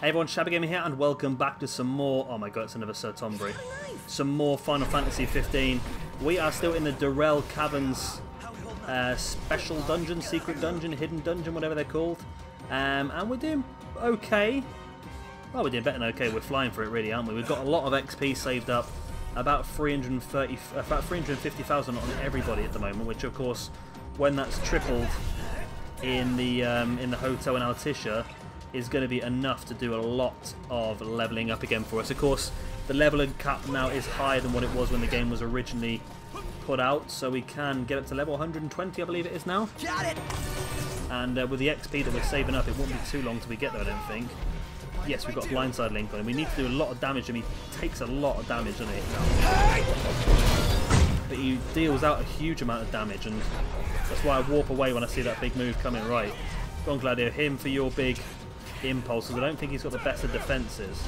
Hey everyone, Shabby Gamer here, and welcome back to some more. Oh my god, it's another Sir Tombury. Some more Final Fantasy 15. We are still in the Durrell Caverns special dungeon, secret dungeon, hidden dungeon, whatever they're called. And we're doing okay. Well, we're doing better than okay. We're flying for it, really, aren't we? We've got a lot of XP saved up, about 350,000 on everybody at the moment. Which, of course, when that's tripled in the hotel in Altissia, is going to be enough to do a lot of leveling up again for us. Of course, the leveling cap now is higher than what it was when the game was originally put out, so we can get up to level 120, I believe it is now. Got it. And with the XP that we're saving up, it won't be too long till we get there, I don't think. Yes, we've got a blindside link on him. We need to do a lot of damage. I mean, he takes a lot of damage, doesn't he? But he deals out a huge amount of damage, and that's why I warp away when I see that big move coming. Right, go on, Gladio, him for your big impulses. I don't think he's got the best of defences.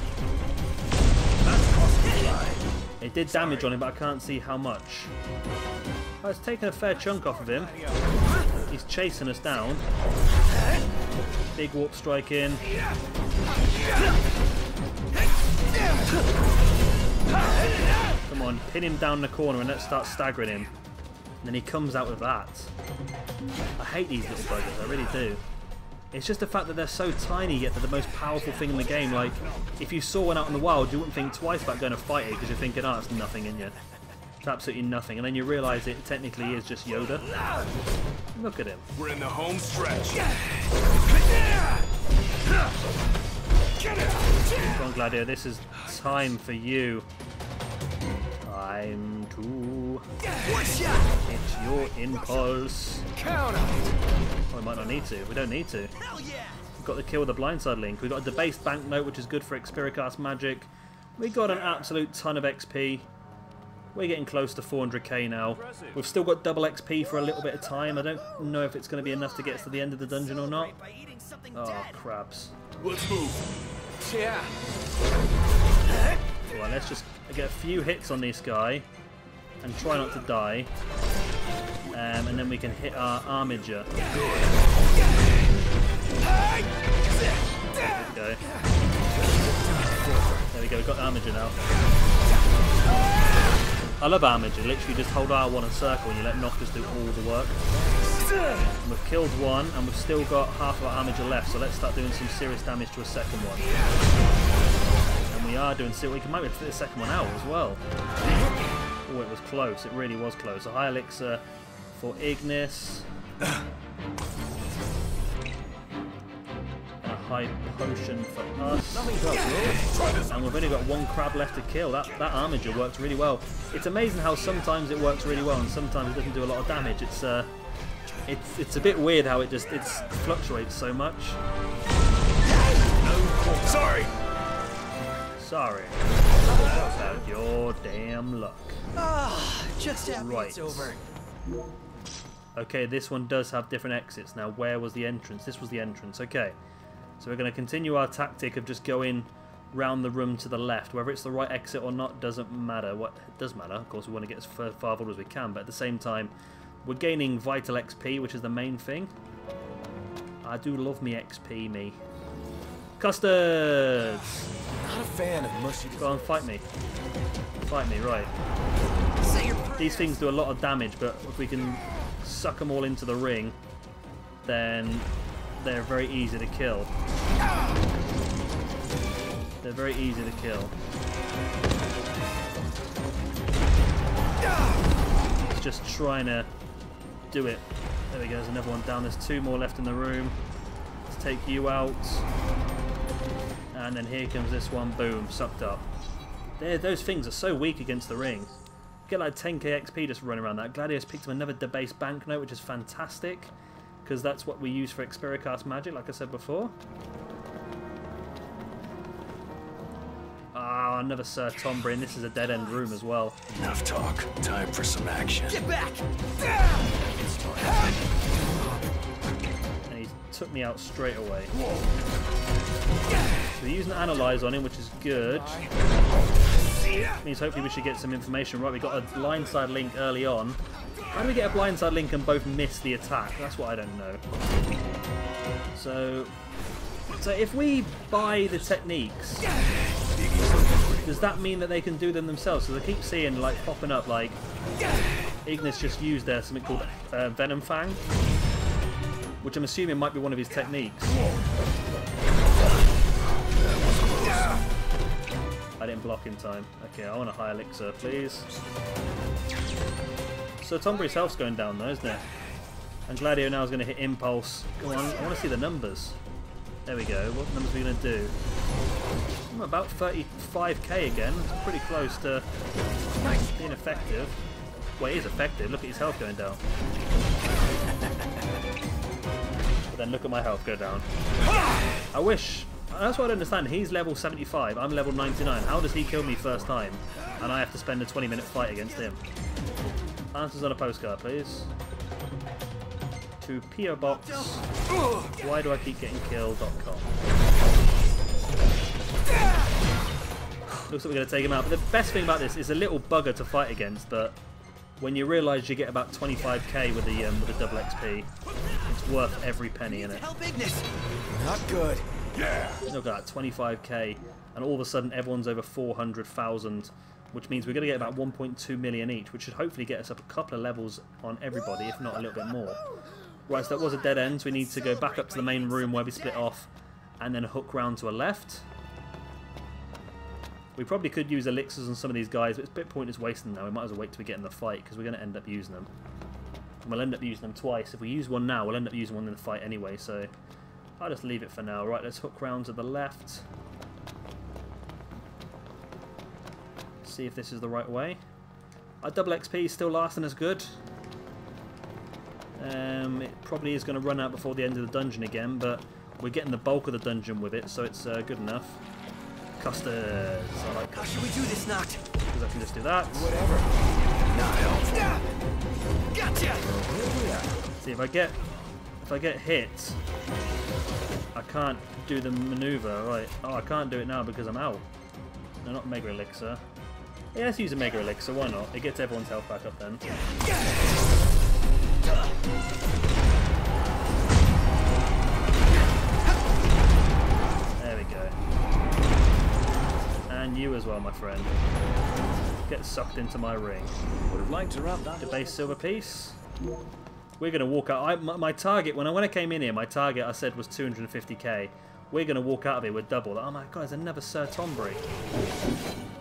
It did damage on him, but I can't see how much. Oh, it's taken a fair chunk off of him. He's chasing us down. Big warp strike in. Come on, pin him down the corner and let's start staggering him. And then he comes out with that. I hate these little buggers, I really do. It's just the fact that they're so tiny, yet they're the most powerful thing in the game. Like, if you saw one out in the wild, you wouldn't think twice about going to fight it because you're thinking, oh, it's nothing in you. It's absolutely nothing. And then you realise it technically is just Yoda. Look at him. We're in the home stretch. Come on, Gladio, this is time for you. Time to hit your impulse. Oh, we might not need to. We don't need to. We've got the kill with the blindside link. We've got a debased banknote, which is good for Xpericast magic. We got an absolute ton of XP. We're getting close to 400k now. We've still got double XP for a little bit of time. I don't know if it's going to be enough to get us to the end of the dungeon or not. Oh, crabs. Let's move. Yeah. Well, let's just get a few hits on this guy and try not to die. And then we can hit our armiger. There we go. There we go, we've got armiger now. I love armiger. Literally just hold R1 and circle and you let knockers do all the work. And we've killed one and we've still got half of our armiger left, so let's start doing some serious damage to a second one. And we are doing serious. We might be able to fit the second one out as well. Oh, it was close. It really was close. A high elixir for Ignis. A high potion for us. And we've only got one crab left to kill. That armiger works really well. It's amazing how sometimes it works really well and sometimes it doesn't do a lot of damage. It's a bit weird how it fluctuates so much. Sorry. Sorry. About your damn luck. Just happy it's over. Okay, this one does have different exits. Now, where was the entrance? This was the entrance. Okay. So we're going to continue our tactic of just going round the room to the left. Whether it's the right exit or not doesn't matter. What it does matter, of course, we want to get as far forward as we can, but at the same time, we're gaining vital XP, which is the main thing. I do love me XP, me. Custards! Not a fan of mushy. Go on, fight me. Fight me, right. These things do a lot of damage, but if we can suck them all into the ring, then they're very easy to kill. They're very easy to kill. It's just trying to do it. There we go, there's another one down. There's two more left in the room. Let's take you out. And then here comes this one. Boom, sucked up. Those things are so weak against the ring. Get like 10k XP just running around that. Gladius picked up another debased banknote, which is fantastic, because that's what we use for Xpericast magic, like I said before. Ah, another Sir Tombury, and this is a dead-end room as well. Enough talk. Time for some action. Get back! And he took me out straight away. So we're using Analyze on him, which is good. Means hopefully we should get some information. Right, we got a blindside link early on. How do we get a blindside link and both miss the attack? That's what I don't know. So So if we buy the techniques, does that mean that they can do them themselves? So I keep seeing like popping up like Ignis just used something called Venom Fang, which I'm assuming might be one of his techniques. I didn't block in time. Okay, I want a high elixir, please. So Tombry's health's going down though, isn't it? And Gladio now is going to hit Impulse. Come on, I want to see the numbers. There we go. What numbers are we going to do? About 35k again. It's pretty close to being effective. Well, it is effective. Look at his health going down. But then look at my health go down. I wish... That's what I don't understand. He's level 75. I'm level 99. How does he kill me first time? And I have to spend a 20-minute fight against him. Answers on a postcard, please. To PO Box. Why do I keep getting killed.com. Looks like we're going to take him out. But the best thing about this is a little bugger to fight against, but when you realise you get about 25k with the double XP, it's worth every penny in it. Not good. Yeah. Look at that, 25k, and all of a sudden everyone's over 400,000, which means we're going to get about 1.2 million each, which should hopefully get us up a couple of levels on everybody, if not a little bit more. Right, so that was a dead end, so we need to go back up to the main room where we split off, and then hook round to a left. We probably could use elixirs on some of these guys, but it's a bit pointless wasting them now. We might as well wait till we get in the fight, because we're going to end up using them. And we'll end up using them twice. If we use one now, we'll end up using one in the fight anyway, so I'll just leave it for now. Right, let's hook round to the left. See if this is the right way. Our double XP is still lasting as good. It probably is going to run out before the end of the dungeon again, but we're getting the bulk of the dungeon with it, so it's good enough. Custards. I like custards. How should we do this, Noct? Because I can just do that. Whatever. Gotcha. See, if I get hit, I can't do the maneuver. Right. Oh, I can't do it now because I'm out. No, not Mega Elixir. Yeah, let's use a Mega Elixir. Why not? It gets everyone's health back up then. There we go. And you as well, my friend. Get sucked into my ring. Would have liked to wrap that. Debase silver piece. We're going to walk out. My target, when I came in here, my target I said was 250k. We're going to walk out of here with double. Oh my god, there's another Sir Tombry.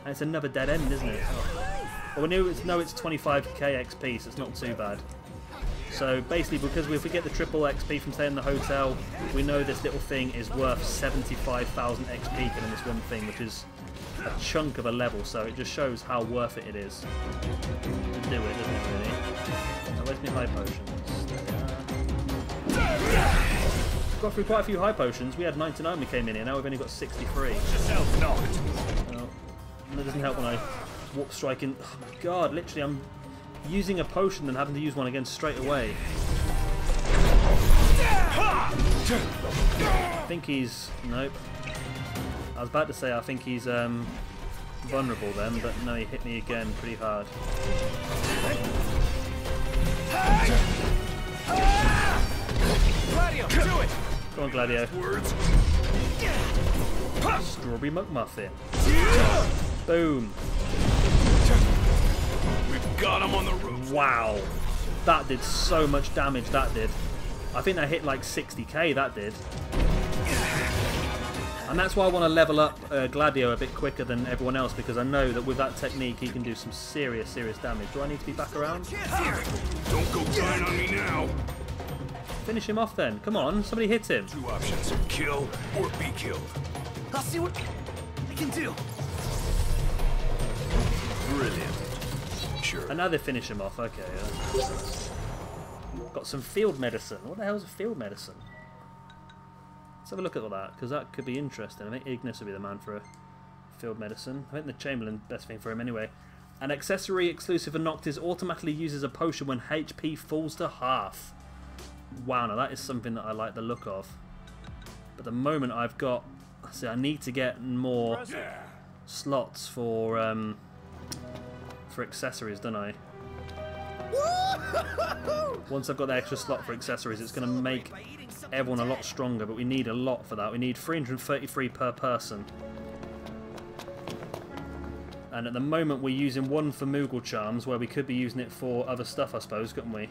And it's another dead end, isn't it? Well, we know it's 25k XP, so it's not too bad. So basically, because if we get the triple XP from staying in the hotel, we know this little thing is worth 75,000 XP in this one thing, which is a chunk of a level, so it just shows how worth it is to do it, doesn't it, really? Now, where's my high potions? Got through quite a few high potions. We had 99 when we came in here, now we've only got 63. Well, that doesn't help when I warp strike in. Oh my god, literally I'm using a potion and having to use one again straight away. I think he's... Nope. I was about to say I think he's vulnerable then, but no, he hit me again pretty hard. Gladio, do it! Come on, Gladio. Words. Strawberry McMuffin. Boom. We've got him on the roof. Wow. That did so much damage, that did. I think that hit like 60k, that did. And that's why I want to level up Gladio a bit quicker than everyone else, because I know that with that technique he can do some serious, serious damage. Do I need to be back around? Don't go dying on me now. Finish him off then. Come on, somebody hit him. Two options, kill or be killed. I'll see what I can do. Brilliant. Sure. And now they finish him off. Okay. Got some field medicine. What the hell is a field medicine? Let's have a look at all that, because that could be interesting. I think Ignis would be the man for a field medicine. I think the Chamberlain, best thing for him anyway. An accessory exclusive for Noctis automatically uses a potion when HP falls to half. Wow, now that is something that I like the look of. But at the moment I've got... See, I need to get more slots for accessories, don't I? Once I've got the extra slot for accessories, it's going to make everyone a lot stronger, but we need a lot for that. We need 333 per person. And at the moment we're using one for Moogle Charms, where we could be using it for other stuff, I suppose, couldn't we?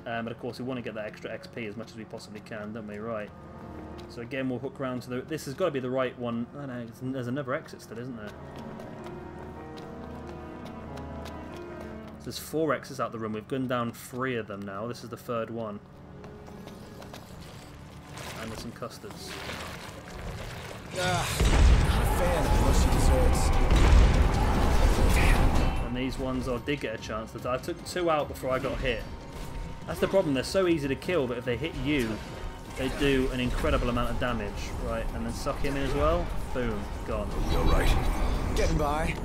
But of course we want to get that extra XP as much as we possibly can, don't we? Right. So again we'll hook around to the... This has got to be the right one. Oh no, there's another exit still, isn't there? So there's 4 exits out the room. We've gunned down 3 of them now. This is the 3rd one. And there's some custards. Not a fan of mushy desserts. And these ones I did get a chance to... I took 2 out before I got hit. That's the problem. They're so easy to kill, but if they hit you, they do an incredible amount of damage. Right, and then suck him in as well. Boom, gone. All right. Getting by.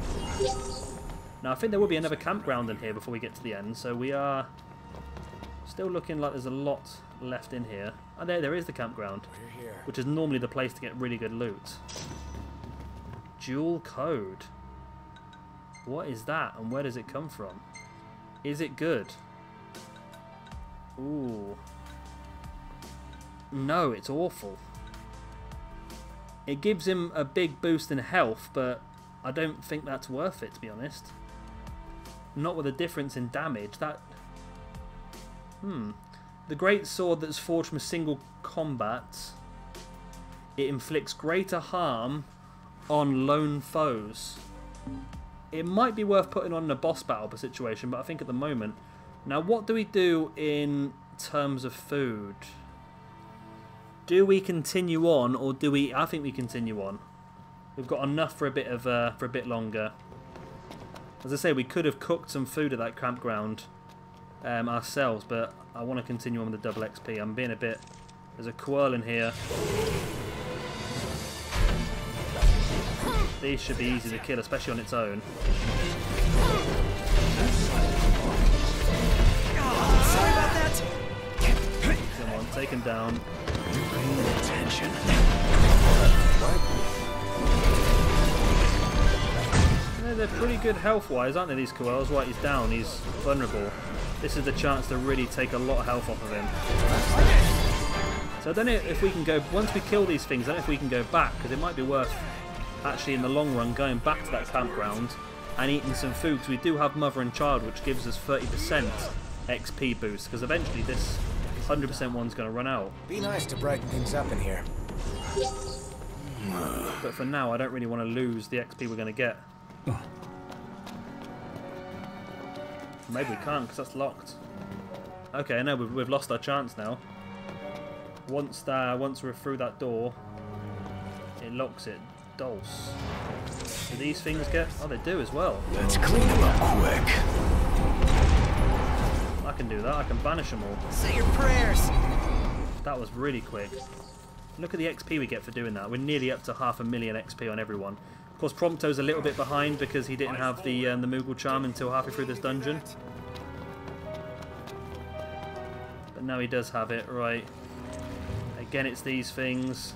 Now, I think there will be another campground in here before we get to the end, so we are still looking like there's a lot left in here. Oh, there is the campground, which is normally the place to get really good loot. Dual code. What is that, and where does it come from? Is it good? Ooh. No, it's awful. It gives him a big boost in health, but I don't think that's worth it, to be honest. Not with a difference in damage. That... The great sword that's forged from a single combat. It inflicts greater harm on lone foes. It might be worth putting on in a boss battle situation, but I think at the moment... Now, what do we do in terms of food? Do we continue on, or do we... I think we continue on. We've got enough for a bit of for a bit longer. As I say, we could have cooked some food at that campground ourselves, but I want to continue on with the double XP. I'm being a bit... There's a quirl in here. These should be easy to kill, especially on its own. Sorry about that. Come on, take him down. Attention. They're pretty good health-wise, aren't they, these koalas? Right, he's down, he's vulnerable. This is the chance to really take a lot of health off of him. So I don't know if we can go... Once we kill these things, I don't know if we can go back, because it might be worth, actually, in the long run, going back to that campground and eating some food, because we do have Mother and Child, which gives us 30% XP boost, because eventually this 100% one's going to run out. Be nice to brighten things up in here. But for now, I don't really want to lose the XP we're going to get. Maybe we can't, because that's locked. Okay, no, we've lost our chance now. Once we're through that door, it locks it. Dulce. Do these things get... Oh, they do as well. Let's clean them up quick. I can do that. I can banish them all. Say your prayers. That was really quick. Look at the XP we get for doing that. We're nearly up to 500,000 XP on everyone. Of course, Prompto's a little bit behind because he didn't have the Moogle Charm until halfway through this dungeon. But now he does have it, right. Again, it's these things.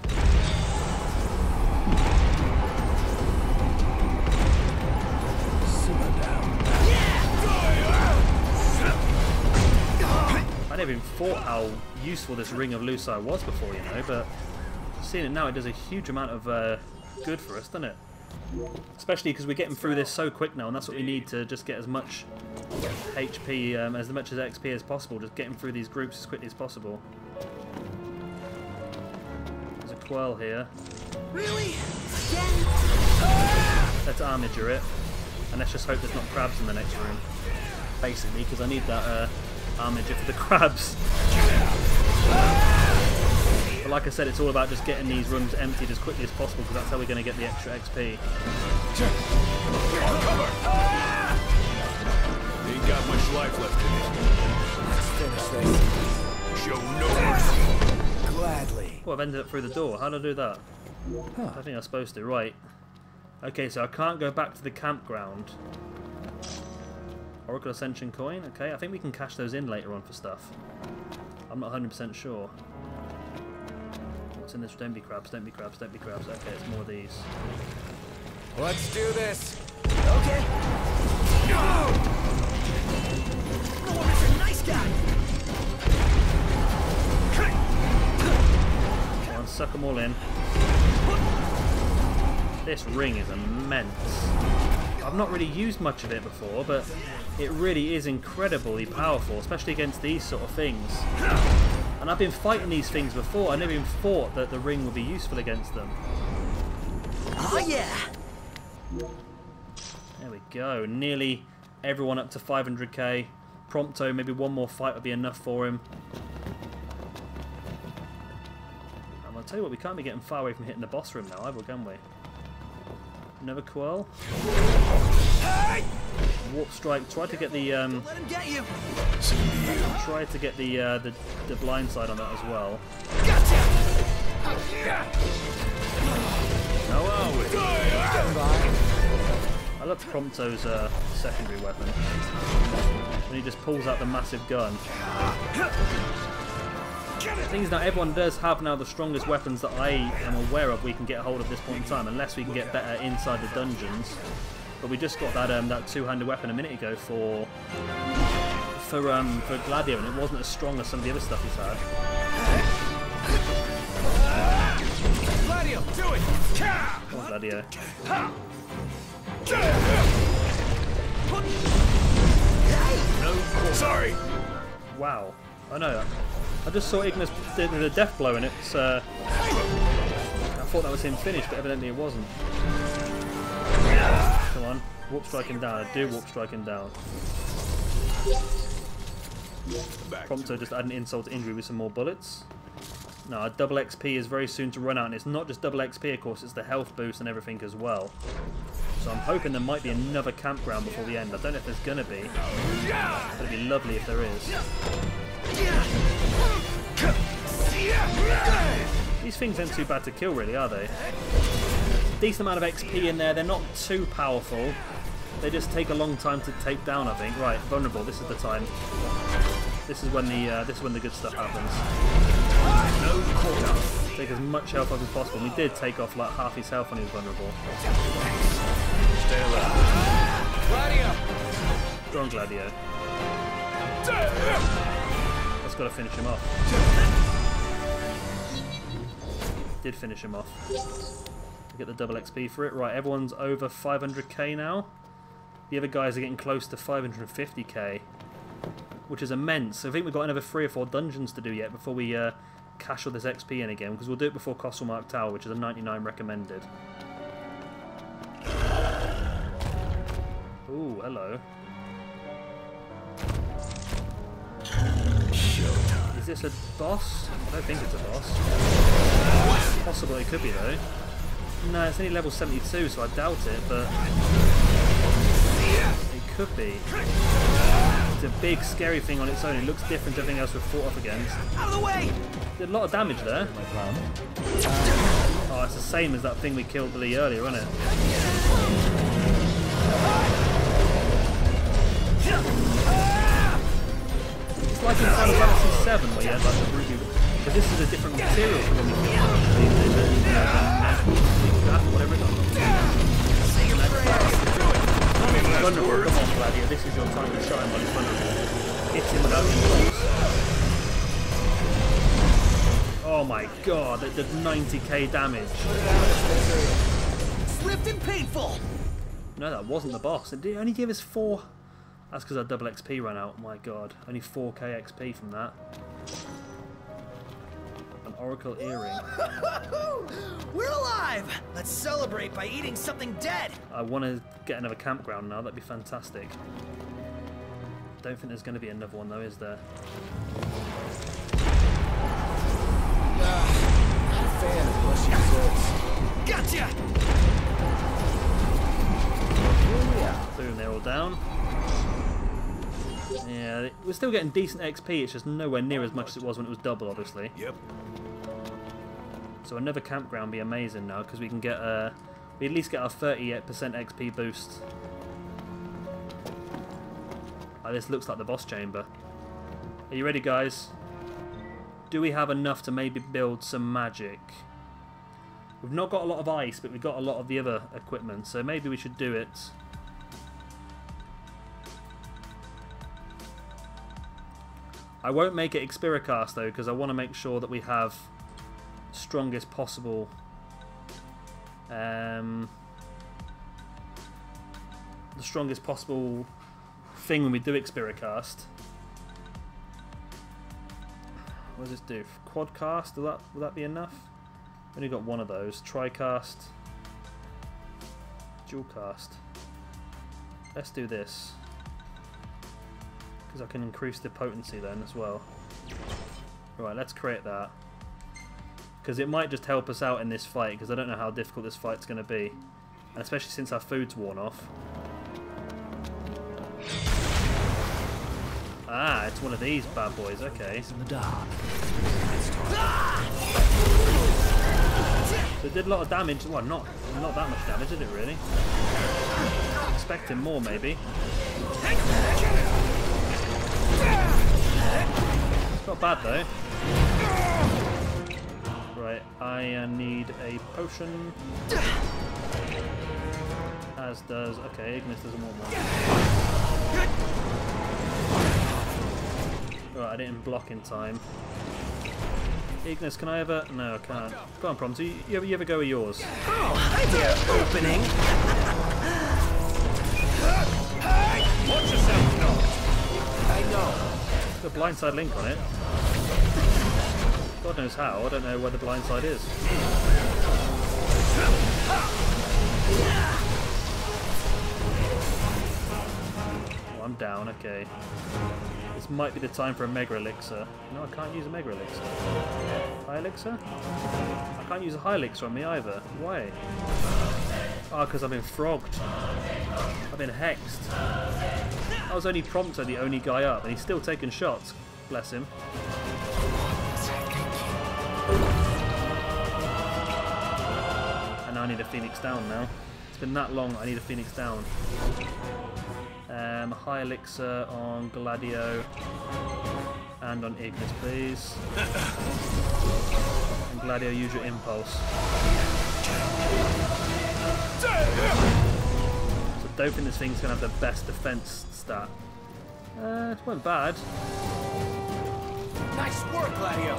I never even thought how useful this Ring of Lucis was before, you know, but seeing it now, it does a huge amount of good for us, doesn't it? Especially because we're getting through this so quick now, and that's what we need to just get as much HP, as much as XP as possible, just getting through these groups as quickly as possible. There's a quirl here. Really? Again? Let's armiger it, and let's just hope there's not crabs in the next room. Basically, because I need that armiger for the crabs. But like I said, it's all about just getting these rooms emptied as quickly as possible, because that's how we're going to get the extra XP. Ain't got much life left in it. Let's finish this. Show no mercy. Gladly. Oh, I've ended up through the door. How did I do that? I think I was supposed to. Right. Okay, so I can't go back to the campground. Oracle Ascension coin. Okay, I think we can cash those in later on for stuff. I'm not 100% sure. What's in this? Don't be crabs, don't be crabs, don't be crabs. Okay, it's more of these. Let's do this. Okay. Go! Oh, Mr. Nice Guy! suck them all in. This ring is immense. I've not really used much of it before, but it really is incredibly powerful, especially against these sort of things. And I've been fighting these things before. I never even thought that the ring would be useful against them. Oh yeah! There we go. Nearly everyone up to 500k. Prompto, maybe one more fight would be enough for him. And I'll tell you what, we can't be getting far away from hitting the boss room now, either, can we? Another quirl. Warp strike. Try to get the Let him get you. try to get the blind side on that as well. Gotcha. How are we? I love Prompto's secondary weapon when he just pulls out the massive gun. The thing is, now everyone does have now the strongest weapons that I am aware of we can get a hold of this point in time, unless we can get better inside the dungeons. But we just got that two-handed weapon a minute ago for Gladio, and it wasn't as strong as some of the other stuff he's had. Gladio, do it! Come on, Gladio. No, sorry. Wow. I know. I just saw Ignis did the death blow, and it's. I thought that was him finished, but evidently it wasn't. Come on, warp strike him down. I do warp strike him down. Prompto just add an insult to injury with some more bullets. No, our double XP is very soon to run out, and it's not just double XP, of course, it's the health boost and everything as well. So I'm hoping there might be another campground before the end. I don't know if there's going to be. It'd be lovely if there is. These things aren't too bad to kill, really, are they? Decent amount of XP in there. They're not too powerful. They just take a long time to take down, I think. Right, vulnerable. This is the time. This is when the good stuff happens. No quarter. Take as much health off as possible. We did take off like half his health when he was vulnerable. Stay alive. Gladio! Strong Gladio. That's got to finish him off. Did finish him off. Get the double XP for it. Right, everyone's over 500k now. The other guys are getting close to 550k, which is immense. I think we've got another 3 or 4 dungeons to do yet before we cash all this XP in again, because we'll do it before Costlemark Tower, which is a 99 recommended. Ooh, hello. Showtime. Is this a boss? I don't think it's a boss. Possible it could be though. No, it's only level 72, so I doubt it, but it could be. It's a big, scary thing on its own. It looks different to everything else we've fought off against. Out of the way! Did a lot of damage there. Oh, it's the same as that thing we killed Lee earlier, isn't it? It's like in Final Fantasy 7 where you had like the ruby, but this is a different material from when we killed whatever it is. Vulnerable, come on Gladio, this is your time to shine while he's vulnerable. Hit him without impulse. Oh my god, that did 90k damage. Swift and painful! No, that wasn't the boss. It only gave us 4. That's because our double XP ran out. My god, only 4k XP from that. An Oracle earring. We're alive! Let's celebrate by eating something dead! I want to get another campground now. That'd be fantastic. Don't think there's going to be another one though, is there? Not a fan of mushy results. Gotcha! Boom, they're all down. Yeah, we're still getting decent XP, it's just nowhere near as much as it was when it was double, obviously. Yep. So another campground would be amazing now, because we can get we at least get our 38% XP boost. Oh, this looks like the boss chamber. Are you ready, guys? Do we have enough to maybe build some magic? We've not got a lot of ice, but we've got a lot of the other equipment, so maybe we should do it. I won't make it Expiricast though, because I want to make sure that we have strongest possible the strongest possible thing when we do Expiricast. What does this do? Quadcast? Will that be enough? Only got one of those. Tricast. Dualcast. Let's do this. Because I can increase the potency then as well. Right, let's create that. Because it might just help us out in this fight, because I don't know how difficult this fight's going to be. And especially since our food's worn off. Ah, it's one of these bad boys, okay. In the dark. So it did a lot of damage. Well, not that much damage, did it really? Expecting more, maybe. It's not bad though. Right, I need a potion. As does... Okay, Ignis doesn't want one. Right, I didn't block in time. Ignis, can I ever... No, I can't. Go on, Prompto. You ever go with yours? Oh, hi there, opening. Watch yourself, no. I know. Got a blindside link on it. God knows how. I don't know where the blindside is. Oh, I'm down. Okay. This might be the time for a Mega Elixir. No, I can't use a Mega Elixir. High Elixir? I can't use a High Elixir on me either. Why? Oh, because I've been frogged. I've been hexed. I was only Prompto the only guy up, and he's still taking shots. Bless him. And now I need a Phoenix down now. It's been that long, I need a Phoenix down. High Elixir on Gladio. And on Ignis, please. And Gladio, use your Impulse. So I don't think this thing's going to have the best defense stat. It wasn't bad. Nice work, Gladio.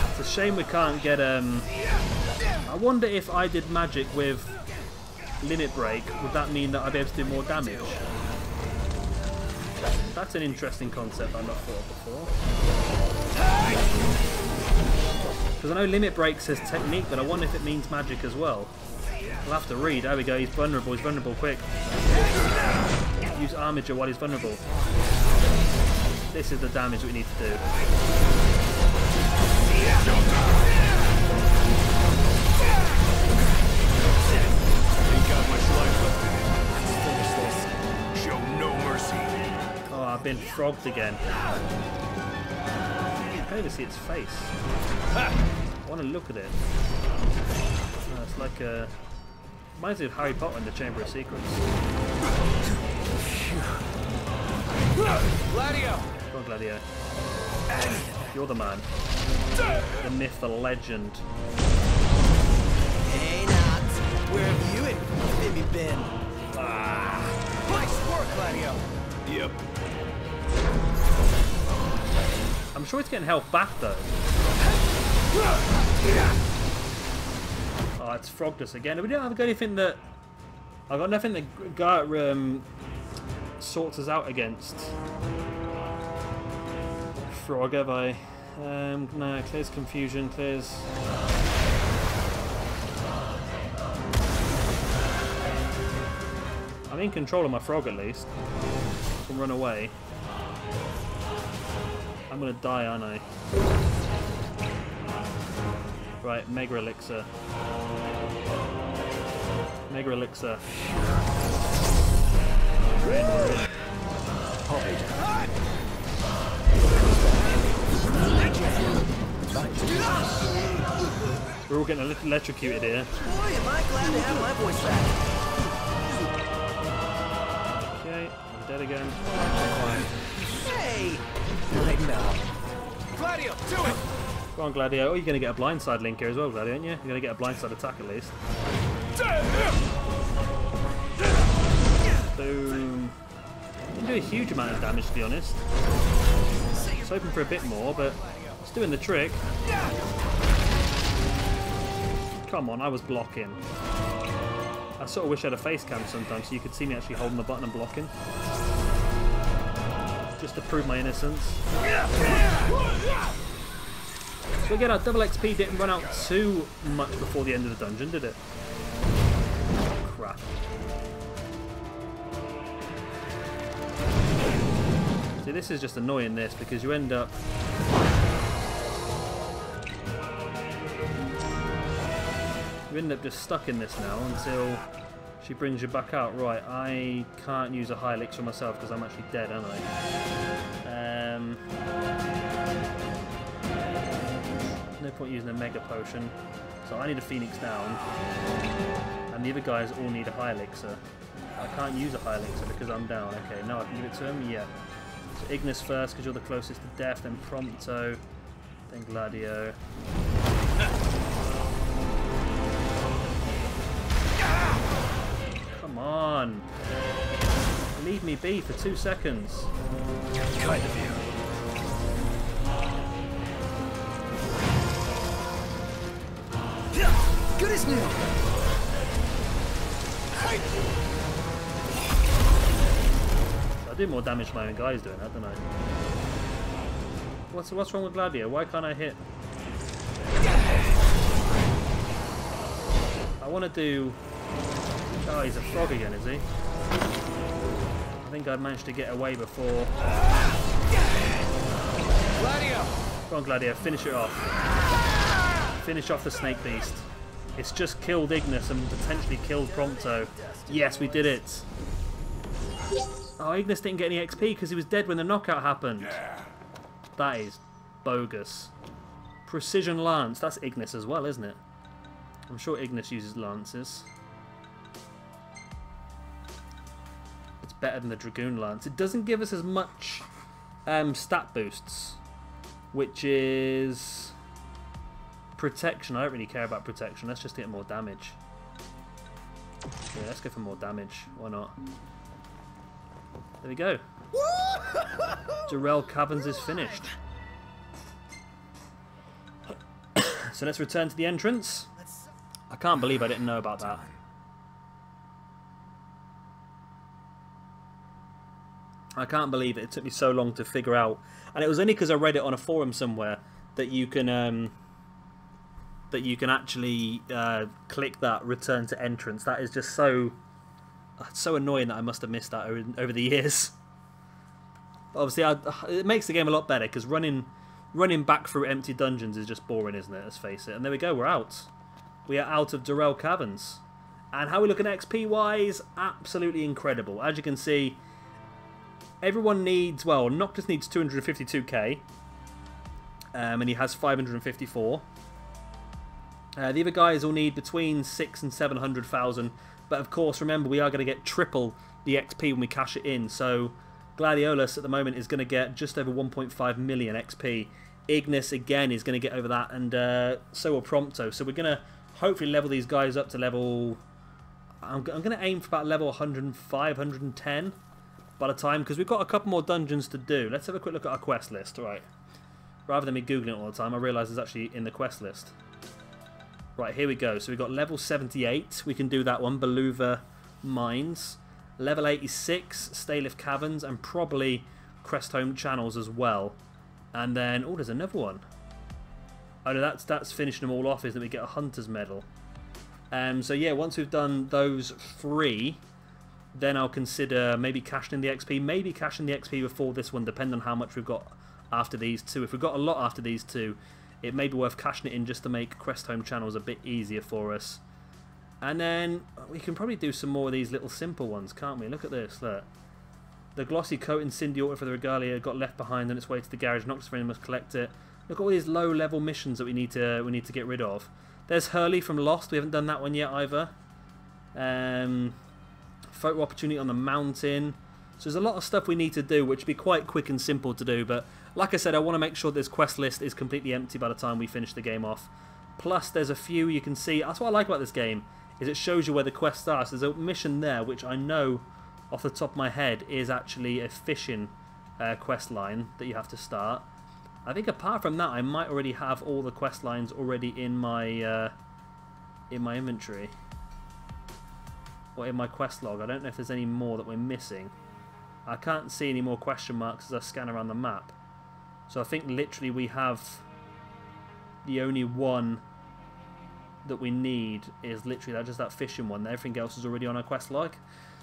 It's a shame we can't get I wonder if I did magic with Limit Break, would that mean that I'd be able to do more damage? That's an interesting concept I've not thought of before. Because I know Limit Break says technique, but I wonder if it means magic as well. We'll have to read. There we go, he's vulnerable, quick. Use Armiger while he's vulnerable. This is the damage we need to do. Show no mercy. Oh, I've been frogged again. I can't even see its face. I want to look at it. Oh, it's like a... Reminds me of Harry Potter in the Chamber of Secrets. Gladio. Go on, Gladio. You're the man. The myth, the legend. Hey, Nat. Where have you and Bibby been? Nice work, Gladio. Yep. I'm sure it's getting health back though. Oh, it's frogged us again. We don't have anything that... I've got nothing that sorts us out against Frog, have I? No, clears confusion, clears... I'm in control of my Frog at least. I can run away. I'm gonna die, aren't I? Right, Mega Elixir. Mega Elixir. We're in. We're all getting electrocuted here. Boy, am I glad to have my voice back. Okay, I'm dead again. Hey! Right now. Gladio, do it! Go on, Gladio. Oh, you're going to get a blindside link here as well, Gladio, aren't you? You're going to get a blindside attack at least. Boom. do a huge amount of damage, to be honest. I was hoping for a bit more, but it's doing the trick. Come on, I was blocking. I sort of wish I had a face cam sometimes so you could see me actually holding the button and blocking. Just to prove my innocence. So again, our double XP didn't run out too much before the end of the dungeon, did it? Crap. See, this is just annoying, this, because you end up... You end up just stuck in this now until she brings you back out. Right, I can't use a high elixir myself because I'm actually dead, aren't I? No point using a mega potion. So I need a phoenix down. And the other guys all need a high elixir. I can't use a high elixir because I'm down. Okay, now I can give it to him? Yeah. So Ignis first because you're the closest to death, then Prompto, then Gladio. Come on! Leave me be for 2 seconds. Kind of you. Good as new. I do more damage to my own guys doing that, don't I? What's wrong with Gladio? Why can't I hit? I want to do... Oh, he's a frog again, is he? I think I managed to get away before. Gladio! Come on, Gladio, finish it off. Finish off the snake beast. It's just killed Ignis and potentially killed Prompto. Yes, we did it. Oh, Ignis didn't get any XP because he was dead when the knockout happened. That is bogus. Precision Lance. That's Ignis as well, isn't it? I'm sure Ignis uses lances. It's better than the Dragoon Lance. It doesn't give us as much stat boosts, which is... Protection. I don't really care about protection. Let's just get more damage. Yeah, let's go for more damage. Why not? There we go. Durell Caverns is finished. So let's return to the entrance. I can't believe I didn't know about that. I can't believe it. It took me so long to figure out. And it was only because I read it on a forum somewhere that you can... that you can actually click that return to entrance. That is just so annoying that I must have missed that over the years. But obviously, it makes the game a lot better because running back through empty dungeons is just boring, isn't it? Let's face it. And there we go. We're out. We are out of Durell Caverns. And how we look at XP wise, absolutely incredible. As you can see, everyone needs, well, Noctis needs 252k, and he has 554. The other guys will need between 600,000 and 700,000, but of course, remember, we are going to get triple the XP when we cash it in. So Gladiolus at the moment is going to get just over 1.5 million XP. Ignis again is going to get over that, and so will Prompto. So we're going to hopefully level these guys up to level... I'm going to aim for about level 105, 110 by the time, because we've got a couple more dungeons to do. Let's have a quick look at our quest list. Right. Rather than me googling it all the time, I realise it's actually in the quest list. Right, here we go. So we've got level 78. We can do that one. Beluva Mines. Level 86. Staylif Caverns. And probably Crestholm Channels as well. And then... Oh, there's another one. Oh, no, that's finishing them all off, is that we get a Hunter's Medal. So yeah, once we've done those 3, then I'll consider maybe cashing in the XP. Maybe cashing the XP before this one, depending on how much we've got after these 2. If we've got a lot after these 2... it may be worth cashing it in just to make Crestholm Channels a bit easier for us. And then we can probably do some more of these little simple ones, can't we? Look at this, look. The glossy coat in Cindy Auto for the Regalia got left behind on its way to the garage. Noctis Friend must collect it. Look at all these low level missions that we need to get rid of. There's Hurley from Lost. We haven't done that one yet either. Photo opportunity on the mountain. So there's a lot of stuff we need to do, which would be quite quick and simple to do. But like I said, I want to make sure this quest list is completely empty by the time we finish the game off. Plus, there's a few you can see. That's what I like about this game, is it shows you where the quests are. So there's a mission there, which I know off the top of my head is actually a fishing quest line that you have to start. I think apart from that, I might already have all the quest lines already in my inventory or in my quest log. I don't know if there's any more that we're missing. I can't see any more question marks as I scan around the map. So I think literally we have the only one that we need is literally just that fishing one. Everything else is already on our quest log.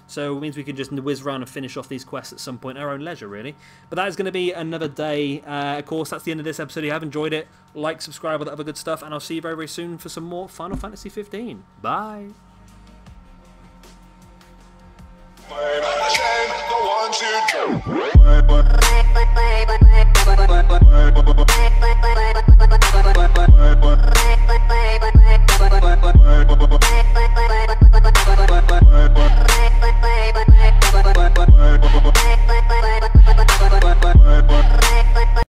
So it means we can just whiz around and finish off these quests at some point at our own leisure, really. But that is going to be another day. Of course, that's the end of this episode. If you have enjoyed it, like, subscribe, all that other good stuff. And I'll see you very, very soon for some more Final Fantasy 15. Bye. The ones who don't.